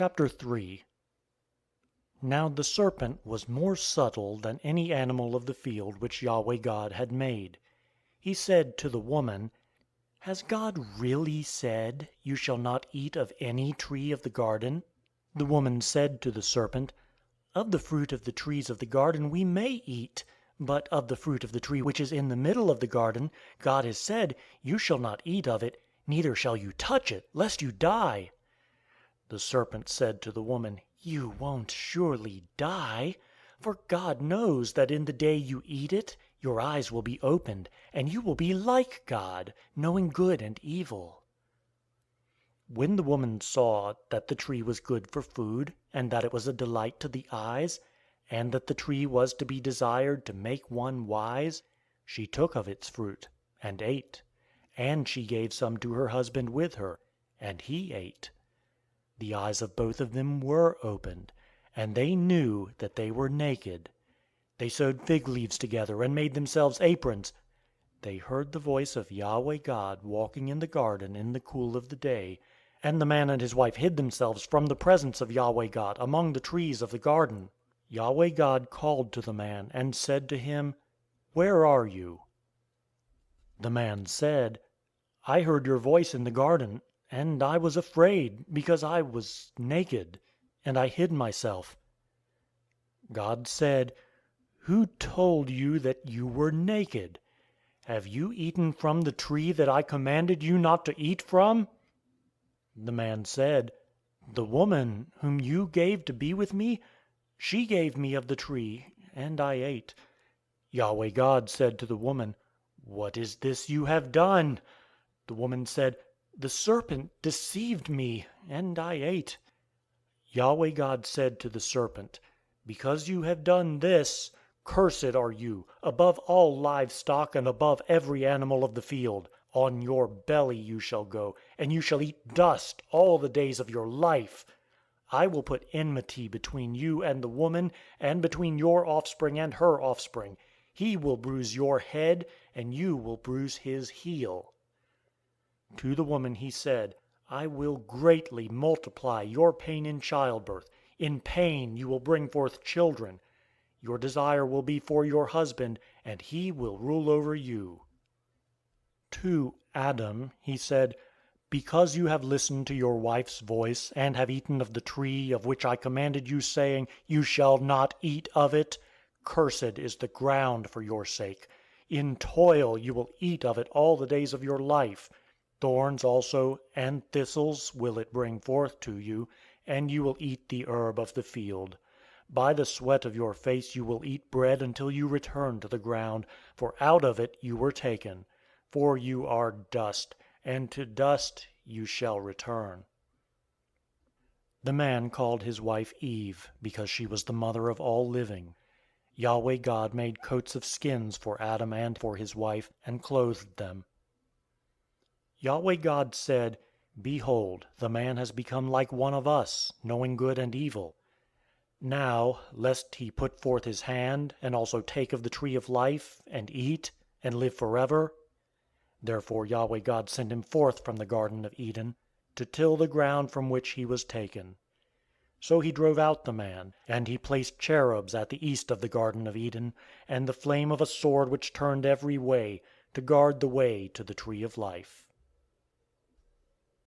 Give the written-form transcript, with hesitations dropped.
Chapter 3. Now the serpent was more subtle than any animal of the field which Yahweh God had made. He said to the woman, "Has God really said, 'You shall not eat of any tree of the garden'?" The woman said to the serpent, "Of the fruit of the trees of the garden we may eat, but of the fruit of the tree which is in the middle of the garden, God has said, 'You shall not eat of it, neither shall you touch it, lest you die.'" The serpent said to the woman, "You won't surely die. For God knows that in the day you eat it, your eyes will be opened, and you will be like God, knowing good and evil." When the woman saw that the tree was good for food, and that it was a delight to the eyes, and that the tree was to be desired to make one wise, she took of its fruit, and ate. And she gave some to her husband with her, and he ate. The eyes of both of them were opened, and they knew that they were naked. They sewed fig leaves together and made themselves aprons. They heard the voice of Yahweh God walking in the garden in the cool of the day, and the man and his wife hid themselves from the presence of Yahweh God among the trees of the garden. Yahweh God called to the man and said to him, "Where are you?" The man said, "I heard your voice in the garden, and I was afraid, because I was naked, and I hid myself." God said, "Who told you that you were naked? Have you eaten from the tree that I commanded you not to eat from?" The man said, "The woman, whom you gave to be with me, she gave me of the tree, and I ate." Yahweh God said to the woman, "What is this you have done?" The woman said, "The serpent deceived me, and I ate." Yahweh God said to the serpent, "Because you have done this, cursed are you, above all livestock and above every animal of the field. On your belly you shall go, and you shall eat dust all the days of your life. I will put enmity between you and the woman, and between your offspring and her offspring. He will bruise your head, and you will bruise his heel." To the woman he said, "I will greatly multiply your pain in childbirth. In pain you will bring forth children. Your desire will be for your husband, and he will rule over you." To Adam he said, "Because you have listened to your wife's voice, and have eaten of the tree of which I commanded you, saying, 'You shall not eat of it,' cursed is the ground for your sake. In toil you will eat of it all the days of your life. Thorns also and thistles will it bring forth to you, and you will eat the herb of the field. By the sweat of your face you will eat bread until you return to the ground, for out of it you were taken. For you are dust, and to dust you shall return." The man called his wife Eve, because she was the mother of all living. Yahweh God made coats of skins for Adam and for his wife, and clothed them. Yahweh God said, "Behold, the man has become like one of us, knowing good and evil. Now, lest he put forth his hand, and also take of the tree of life, and eat, and live forever." Therefore Yahweh God sent him forth from the Garden of Eden, to till the ground from which he was taken. So he drove out the man, and he placed cherubs at the east of the Garden of Eden, and the flame of a sword which turned every way, to guard the way to the tree of life.